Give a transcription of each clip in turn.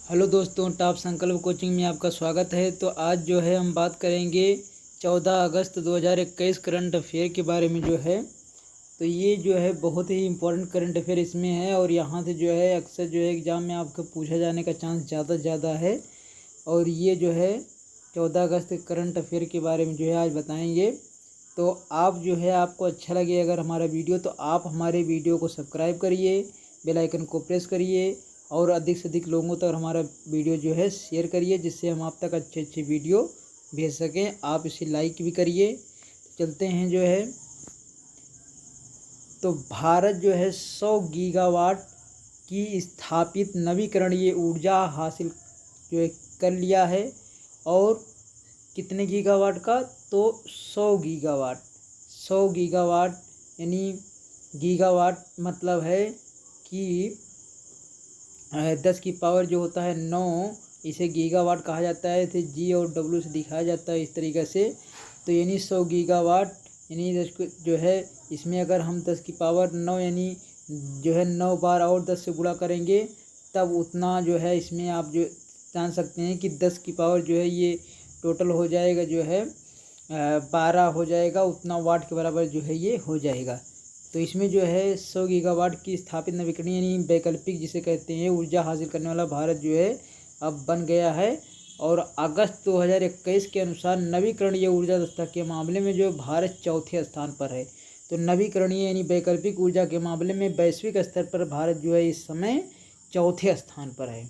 Hello दोस्तों, top संकल्प coaching में आपका स्वागत है। तो आज जो है हम बात करेंगे 14 अगस्त 2021 करंट अफेयर के बारे में जो है। तो ये जो है बहुत ही इम्पोर्टेंट करंट अफेयर इसमें है और यहाँ से जो है अक्सर जो है एग्ज़ाम में आपको पूछा जाने का चांस ज़्यादा से ज़्यादा है। और ये जो है 14 अगस्त करंट अफेयर के बारे में जो है आज बताएंगे। तो आप जो है आपको अच्छा लगे अगर हमारा वीडियो, तो आप हमारे वीडियो को सब्सक्राइब करिए, बेल आइकन को प्रेस करिए और अधिक से अधिक लोगों तक हमारा वीडियो जो है शेयर करिए, जिससे हम आप तक अच्छे अच्छे वीडियो भेज सकें। आप इसे लाइक भी करिए। चलते हैं जो है। तो भारत जो है 100 गीगावाट की स्थापित नवीकरणीय ऊर्जा हासिल जो है कर लिया है। और कितने गीगावाट का? तो 100 गीगावाट। 100 गीगावाट यानी गीगावाट मतलब है कि 10 की पावर जो होता है 9, इसे गीगावाट कहा जाता है। इसे जी और डब्ल्यू से दिखाया जाता है इस तरीके से। तो यानी 100 गीगावाट यानी जो है इसमें अगर हम 10 की पावर 9 यानी जो है 9 बार और 10 से गुणा करेंगे, तब उतना जो है इसमें आप जो जान सकते हैं कि 10 की पावर जो है ये टोटल हो जाएगा जो है 12 हो जाएगा। उतना वाट के बराबर जो है ये हो जाएगा। तो इसमें जो है 100 गीगावाट की स्थापित नवीकरणीय यानी वैकल्पिक जिसे कहते हैं ऊर्जा हासिल करने वाला भारत जो है अब बन गया है। और अगस्त 2021 के अनुसार नवीकरणीय ऊर्जा दक्षता के मामले में जो भारत चौथे स्थान पर है। तो नवीकरणीय यानी वैकल्पिक ऊर्जा के मामले में वैश्विक स्तर पर भारत जो है इस समय चौथे स्थान पर है।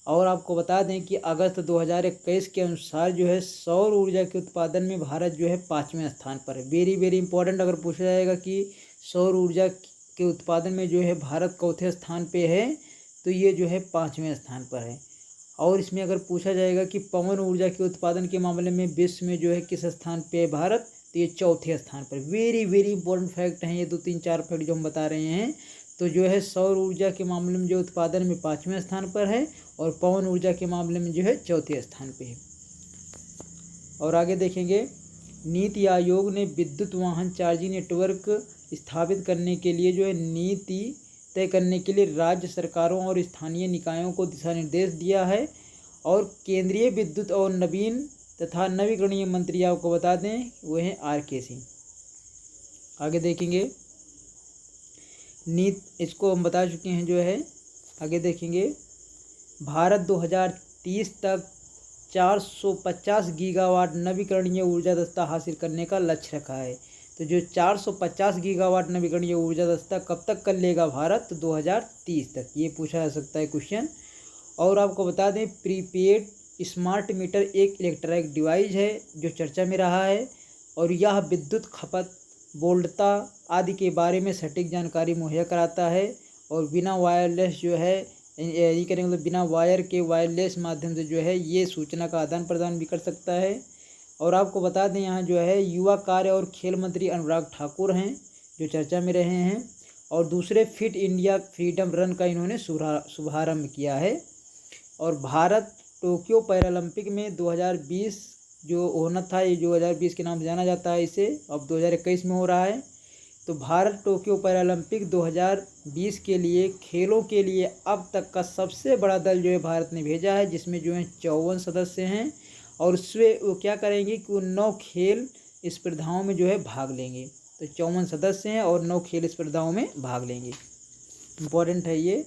और आपको बता दें कि अगस्त 2021 के अनुसार जो है सौर ऊर्जा के उत्पादन में भारत जो है 5वें स्थान पर है। वेरी वेरी इंपॉर्टेंट अगर पूछा जाएगा कि सौर ऊर्जा के उत्पादन में जो है भारत चौथे स्थान पे है, तो ये जो है 5वें स्थान पर है। और इसमें अगर पूछा जाएगा कि पवन ऊर्जा के उत्पादन के मामले में विश्व में जो है किस स्थान पे है भारत, तो ये चौथे स्थान पर। वेरी वेरी इंपॉर्टेंट फैक्ट हैं ये 2 3 4 फैक्ट जो हम बता रहे हैं। तो जो है सौर ऊर्जा के मामले में जो उत्पादन में 5वें स्थान पर है और पवन ऊर्जा के मामले में जो है चौथे स्थान पे है। और आगे देखेंगे, नीति आयोग ने विद्युत वाहन चार्जिंग नेटवर्क स्थापित करने के लिए जो है नीति तय करने के लिए राज्य सरकारों और स्थानीय निकायों को दिशा निर्देश दिया है। और केंद्रीय विद्युत और नवीन तथा नवीकरणीय मंत्री आपको बता दें वो हैं RK सिंह। आगे देखेंगे, इसको हम बता चुके हैं जो है। आगे देखेंगे, भारत 2030 तक 450 गीगावाट नवीकरणीय ऊर्जा दक्षता हासिल करने का लक्ष्य रखा है। तो जो 450 गीगावाट नवीकरणीय ऊर्जा दक्षता कब तक कर लेगा भारत? तो 2030 तक। ये पूछा जा सकता है क्वेश्चन। और आपको बता दें, प्रीपेड स्मार्ट मीटर एक इलेक्ट्रॉनिक डिवाइस है जो चर्चा में रहा है और यह विद्युत खपत, वोल्टता आदि के बारे में सटीक जानकारी मुहैया कराता है और बिना वायरलेस जो है ये करेंगे मतलब बिना वायर के वायरलेस माध्यम से जो है ये सूचना का आदान प्रदान भी कर सकता है। और आपको बता दें यहाँ जो है युवा कार्य और खेल मंत्री अनुराग ठाकुर हैं जो चर्चा में रहे हैं। और दूसरे फिट इंडिया फ्रीडम रन का इन्होंने शुभारंभ किया है। और भारत टोक्यो पैरालंपिक में 2020 जो होना था, ये 2020 के नाम से जाना जाता है इसे, अब 2021 में हो रहा है। तो भारत टोक्यो पैरालंपिक 2020 के लिए खेलों के लिए अब तक का सबसे बड़ा दल जो है भारत ने भेजा है, जिसमें जो है 54 सदस्य हैं। और उसमें वो क्या करेंगे कि वो 9 खेल स्पर्धाओं में जो है भाग लेंगे। तो 54 सदस्य हैं और 9 खेल स्पर्धाओं में भाग लेंगे। इम्पोर्टेंट है ये।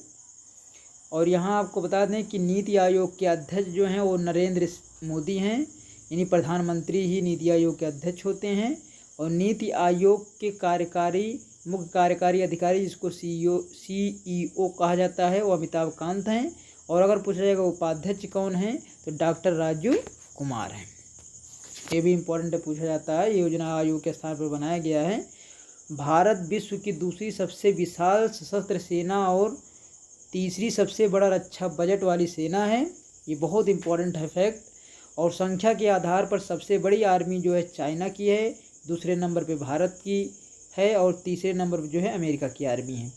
और यहाँ आपको बता दें कि नीति आयोग के अध्यक्ष जो हैं वो नरेंद्र मोदी हैं, यानी प्रधानमंत्री ही नीति आयोग के अध्यक्ष होते हैं। और नीति आयोग के मुख्य कार्यकारी अधिकारी जिसको CEO कहा जाता है वो अमिताभ कांत हैं। और अगर पूछा जाएगा उपाध्यक्ष कौन है, तो डॉक्टर राजीव कुमार हैं। ये भी इम्पोर्टेंट पूछा जाता है। योजना आयोग के स्थान पर बनाया गया है। भारत विश्व की दूसरी सबसे विशाल सशस्त्र सेना और तीसरी सबसे बड़ा रक्षा बजट वाली सेना है। ये बहुत इम्पोर्टेंट है फैक्ट। और संख्या के आधार पर सबसे बड़ी आर्मी जो है चाइना की है, दूसरे नंबर पे भारत की है और तीसरे नंबर पे जो है अमेरिका की आर्मी है।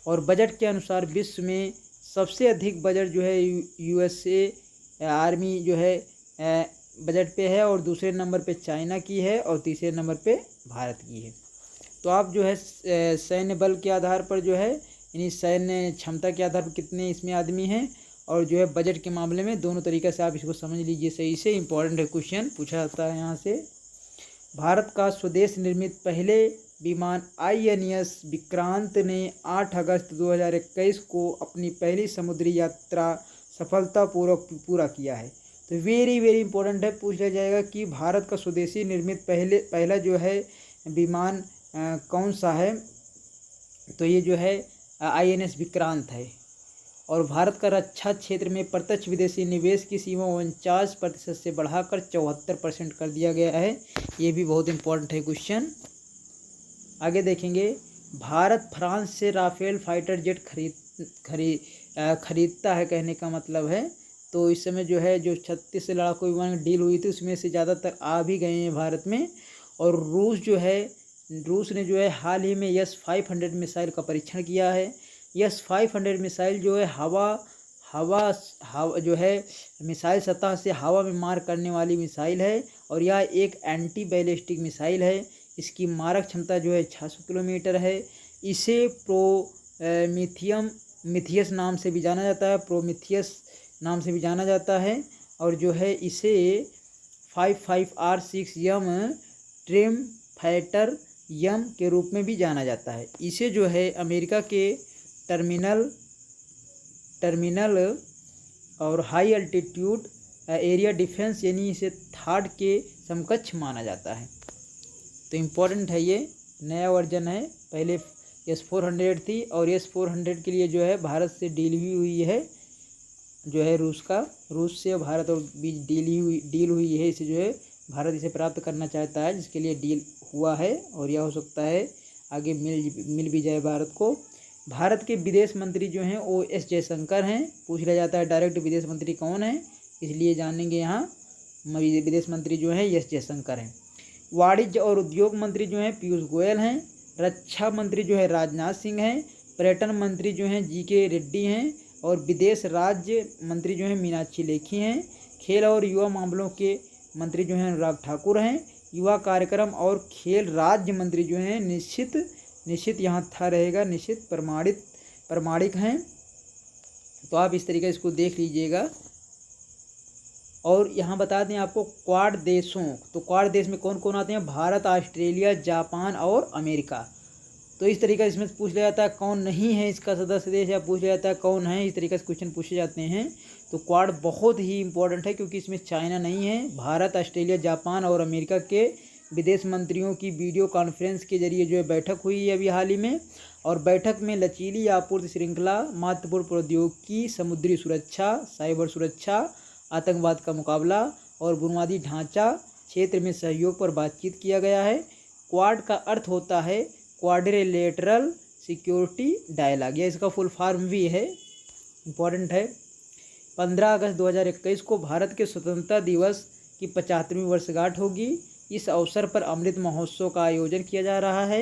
और बजट के अनुसार विश्व में सबसे अधिक बजट जो है USA आर्मी जो है बजट पे है और दूसरे नंबर पे चाइना की है और तीसरे नंबर पे भारत की है। तो आप जो है सैन्य बल के आधार पर जो है यानी सैन्य क्षमता के आधार पर कितने इसमें आदमी हैं और जो है बजट के मामले में दोनों तरीके से आप इसको समझ लीजिए सही से। इम्पोर्टेंट है, क्वेश्चन पूछा जाता है यहाँ से। भारत का स्वदेश निर्मित पहले विमान INS विक्रांत ने 8 अगस्त 2021 को अपनी पहली समुद्री यात्रा सफलतापूर्वक पूरा किया है। तो वेरी वेरी इंपॉर्टेंट है, पूछ लिया जाएगा कि भारत का स्वदेशी निर्मित पहला जो है विमान कौन सा है। तो ये जो है INS विक्रांत है। और भारत का रक्षा क्षेत्र में प्रत्यक्ष विदेशी निवेश की सीमा 49% से बढ़ाकर 74% कर दिया गया है। ये भी बहुत इंपॉर्टेंट है क्वेश्चन। आगे देखेंगे, भारत फ्रांस से राफेल फाइटर जेट खरीदता है, कहने का मतलब है। तो इस समय जो है जो 36 लड़ाकू विमान की डील हुई थी उसमें से ज़्यादातर आ भी गए हैं भारत में। और रूस ने जो है हाल ही में S-500 मिसाइल का परीक्षण किया है। S-500 मिसाइल जो है हवा जो है मिसाइल सतह से हवा में मार करने वाली मिसाइल है और यह एक एंटी बैलिस्टिक मिसाइल है। इसकी मारक क्षमता जो है 600 किलोमीटर है। इसे मिथियस नाम से भी जाना जाता है, प्रोमिथियस नाम से भी जाना जाता है। और जो है इसे 55R6M ट्रिम फाइटर यम के रूप में भी जाना जाता है। इसे जो है अमेरिका के टर्मिनल और हाई अल्टीट्यूड एरिया डिफेंस यानी इसे थार्ड के समकक्ष माना जाता है। तो इम्पोर्टेंट है, ये नया वर्जन है। पहले S-400 थी और S-400 के लिए जो है भारत से डील भी हुई है, जो है रूस से भारत और बीच डील हुई है। इसे जो है भारत इसे प्राप्त करना चाहता है, जिसके लिए डील हुआ है और यह हो सकता है आगे मिल भी जाए भारत को। भारत के विदेश मंत्री जो हैं वो S जयशंकर हैं। पूछ लिया जाता है डायरेक्ट विदेश मंत्री कौन है, इसलिए जानेंगे यहाँ। विदेश मंत्री जो हैं S जयशंकर हैं। वाणिज्य और उद्योग मंत्री जो हैं पीयूष गोयल हैं। रक्षा मंत्री जो है राजनाथ सिंह हैं। पर्यटन मंत्री जो हैं GK रेड्डी हैं। और विदेश राज्य मंत्री जो हैं मीनाक्षी लेखी हैं। खेल और युवा मामलों के मंत्री जो हैं अनुराग ठाकुर हैं। युवा कार्यक्रम और खेल राज्य मंत्री जो हैं निश्चित यहाँ था रहेगा, निश्चित प्रमाणिक हैं। तो आप इस तरीके से इसको देख लीजिएगा। और यहाँ बता दें आपको क्वाड देशों, तो क्वाड देश में कौन कौन आते हैं, भारत, ऑस्ट्रेलिया, जापान और अमेरिका। तो इस तरीके से इसमें पूछ लिया जाता है कौन नहीं है इसका सदस्य देश, या पूछ लिया जाता है कौन है, इस तरीके से क्वेश्चन पूछे जाते हैं। तो क्वाड बहुत ही इंपॉर्टेंट है क्योंकि इसमें चाइना नहीं है। भारत, ऑस्ट्रेलिया, जापान और अमेरिका के विदेश मंत्रियों की वीडियो कॉन्फ्रेंस के जरिए जो है बैठक हुई है अभी हाल ही में। और बैठक में लचीली आपूर्ति श्रृंखला, महत्वपूर्ण प्रौद्योगिकी, समुद्री सुरक्षा, साइबर सुरक्षा, आतंकवाद का मुकाबला और बुनियादी ढांचा क्षेत्र में सहयोग पर बातचीत किया गया है। क्वाड का अर्थ होता है क्वाड्रिलेटरल सिक्योरिटी डायलॉग, यह इसका फुल फॉर्म भी है, इम्पॉर्टेंट है। 15 अगस्त 2021 को भारत के स्वतंत्रता दिवस की 75वीं वर्षगांठ होगी। इस अवसर पर अमृत महोत्सव का आयोजन किया जा रहा है।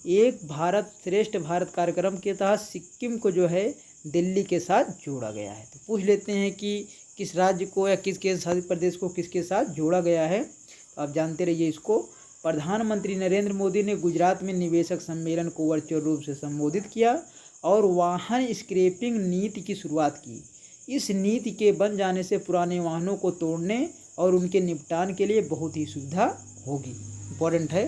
एक भारत श्रेष्ठ भारत कार्यक्रम के तहत सिक्किम को जो है दिल्ली के साथ जोड़ा गया है। तो पूछ लेते हैं कि किस राज्य को या किस केंद्र शासित प्रदेश को किसके साथ जोड़ा गया है, तो आप जानते रहिए इसको। प्रधानमंत्री नरेंद्र मोदी ने गुजरात में निवेशक सम्मेलन को वर्चुअल रूप से संबोधित किया और वाहन स्क्रैपिंग नीति की शुरुआत की। इस नीति के बन जाने से पुराने वाहनों को तोड़ने और उनके निपटान के लिए बहुत ही सुविधा होगी, इम्पोर्टेंट है।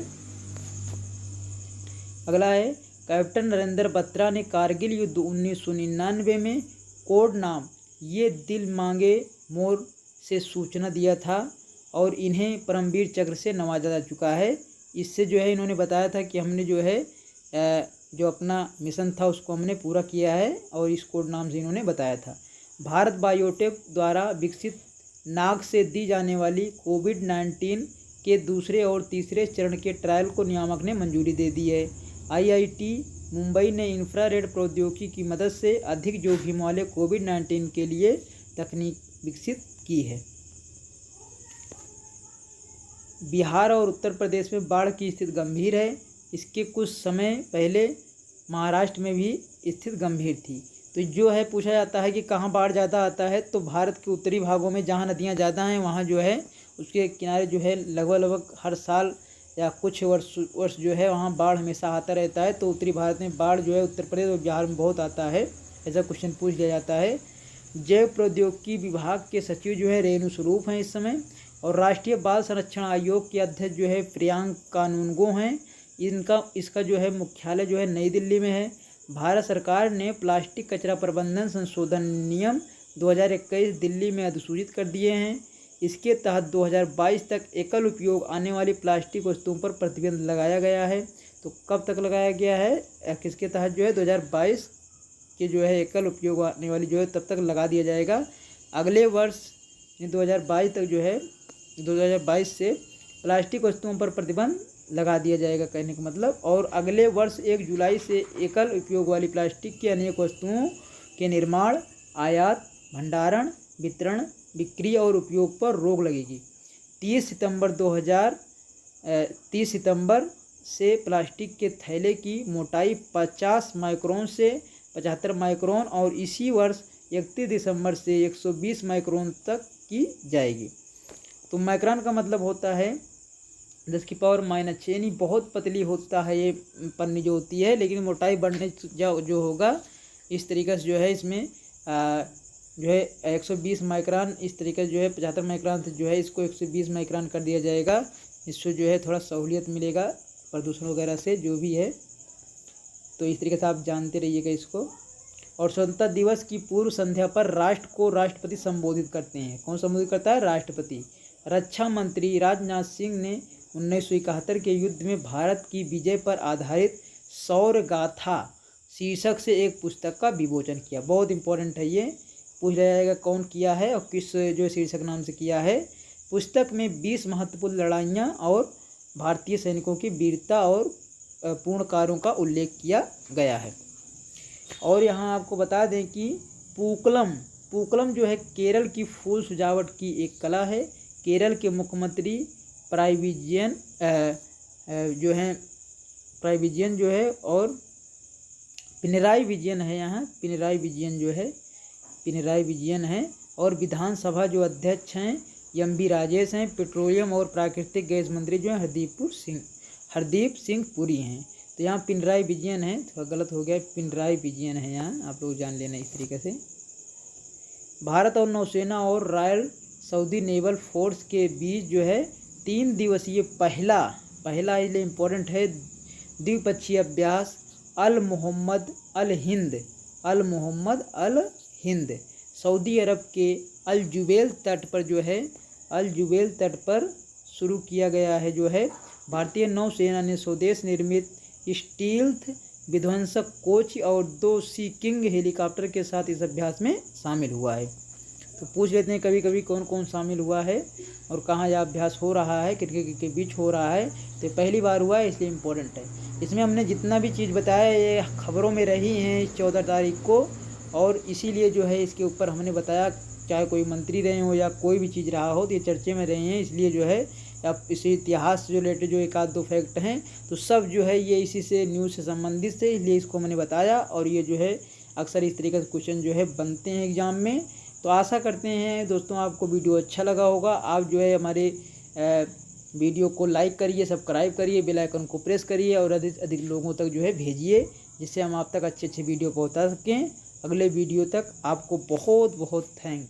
अगला है, कैप्टन नरेंद्र बत्रा ने कारगिल युद्ध 1999 में कोड नाम ये दिल मांगे मोर से सूचना दिया था और इन्हें परमवीर चक्र से नवाजा जा चुका है। इससे जो है इन्होंने बताया था कि हमने जो है जो अपना मिशन था उसको हमने पूरा किया है और इस कोड नाम से इन्होंने बताया था। भारत बायोटेक द्वारा विकसित नाक से दी जाने वाली कोविड-19 के दूसरे और तीसरे चरण के ट्रायल को नियामक ने मंजूरी दे दी है। IIT मुंबई ने इंफ्रारेड प्रौद्योगिकी की मदद से अधिक जोखिम वाले कोविड-19 के लिए तकनीक विकसित की है। बिहार और उत्तर प्रदेश में बाढ़ की स्थिति गंभीर है। इसके कुछ समय पहले महाराष्ट्र में भी स्थिति गंभीर थी। तो जो है पूछा जाता है कि कहाँ बाढ़ ज़्यादा आता है, तो भारत के उत्तरी भागों में जहाँ नदियाँ ज़्यादा हैं वहाँ जो है उसके किनारे जो है लगभग हर साल या कुछ वर्ष जो है वहाँ बाढ़ हमेशा आता रहता है। तो उत्तरी भारत में बाढ़ जो है उत्तर प्रदेश और बिहार में बहुत आता है, ऐसा क्वेश्चन पूछ लिया जाता है। जैव प्रौद्योगिकी विभाग के सचिव जो है रेणु स्वरूप हैं इस समय, और राष्ट्रीय बाल संरक्षण आयोग के अध्यक्ष जो है प्रियांक कानूनगो हैं। इसका जो है मुख्यालय जो है नई दिल्ली में है। भारत सरकार ने प्लास्टिक कचरा प्रबंधन संशोधन नियम 2021 दिल्ली में अधिसूचित कर दिए हैं। इसके तहत 2022 तक एकल उपयोग आने वाली प्लास्टिक वस्तुओं पर प्रतिबंध लगाया गया है। तो कब तक लगाया गया है, किसके तहत जो है 2022 के जो है एकल उपयोग आने वाली जो है तब तक लगा दिया जाएगा। अगले वर्ष 2022 तक जो है 2022 से प्लास्टिक वस्तुओं पर प्रतिबंध लगा दिया जाएगा कहने का मतलब। और अगले वर्ष 1 जुलाई से एकल उपयोग वाली प्लास्टिक की अनेक वस्तुओं के निर्माण, आयात, भंडारण, वितरण, बिक्री और उपयोग पर रोक लगेगी। 30 सितंबर से प्लास्टिक के थैले की मोटाई 50 माइक्रोन से 75 माइक्रोन और इसी वर्ष 31 दिसंबर से 120 माइक्रोन तक की जाएगी। तो माइक्रोन का मतलब होता है 10⁻⁻⁻, बहुत पतली होता है ये पन्नी जो होती है, लेकिन मोटाई बढ़ने जो होगा इस तरीके से जो है इसमें जो है 120 माइक्रोन, इस तरीके से जो है 75 माइक्रोन से जो है इसको 120 माइक्रोन कर दिया जाएगा। इससे जो है थोड़ा सहूलियत मिलेगा प्रदूषण वगैरह से जो भी है। तो इस तरीके से आप जानते रहिएगा इसको। और स्वतंत्रता दिवस की पूर्व संध्या पर राष्ट्र को राष्ट्रपति संबोधित करते हैं। कौन संबोधित करता है? राष्ट्रपति। रक्षा मंत्री राजनाथ सिंह ने 1971 के युद्ध में भारत की विजय पर आधारित शौर्य गाथा शीर्षक से एक पुस्तक का विमोचन किया। बहुत इंपॉर्टेंट है ये, पूछ लिया जाएगा कौन किया है और किस जो शीर्षक नाम से किया है। पुस्तक में 20 महत्वपूर्ण लड़ाइयाँ और भारतीय सैनिकों की वीरता और पूर्ण कार्यों का उल्लेख किया गया है। और यहाँ आपको बता दें कि पूक्कलम जो है केरल की फूल सजावट की एक कला है। केरल के मुख्यमंत्री पिनराई विजयन है और विधानसभा जो अध्यक्ष हैं एम.बी. राजेश हैं। पेट्रोलियम और प्राकृतिक गैस मंत्री जो हैं हरदीप सिंह पुरी हैं। तो यहाँ पिनराई विजयन है, थोड़ा गलत हो गया, पिनराई विजयन है यहाँ, आप लोग जान लेना इस तरीके से। भारत और नौसेना और रॉयल सऊदी नेवल फोर्स के बीच जो है 3 दिवसीय पहला इसलिए इम्पोर्टेंट है द्विपक्षीय अभ्यास अल मोहम्मद अल हिंद सऊदी अरब के अल जुबैल तट पर शुरू किया गया है। जो है भारतीय नौसेना ने स्वदेश निर्मित स्टील्थ विध्वंसक कोच और 2 सी किंग हेलीकॉप्टर के साथ इस अभ्यास में शामिल हुआ है। तो पूछ लेते हैं कभी कभी कौन कौन शामिल हुआ है और कहाँ यह अभ्यास हो रहा है, किसके के बीच हो रहा है। तो पहली बार हुआ है इसलिए इम्पोर्टेंट है। इसमें हमने जितना भी चीज़ बताया ये खबरों में रही हैं 14 तारीख को, और इसीलिए जो है इसके ऊपर हमने बताया, चाहे कोई मंत्री रहे हो या कोई भी चीज़ रहा हो तो ये चर्चे में रहे हैं। इसलिए जो है अब इसी इतिहास से जो रिलेटेड जो 1-2 फैक्ट हैं तो सब जो है ये इसी से न्यूज़ से संबंधित से, इसलिए इसको मैंने बताया। और ये जो है अक्सर इस तरीके से क्वेश्चन जो है बनते हैं एग्ज़ाम में। तो आशा करते हैं दोस्तों आपको वीडियो अच्छा लगा होगा। आप जो है हमारे वीडियो को लाइक करिए, सब्सक्राइब करिए, बेल आइकन को प्रेस करिए और अधिक से अधिक लोगों तक जो है भेजिए, जिससे हम आप तक अच्छे वीडियो पहुंचा सकें। अगले वीडियो तक आपको बहुत बहुत थैंक।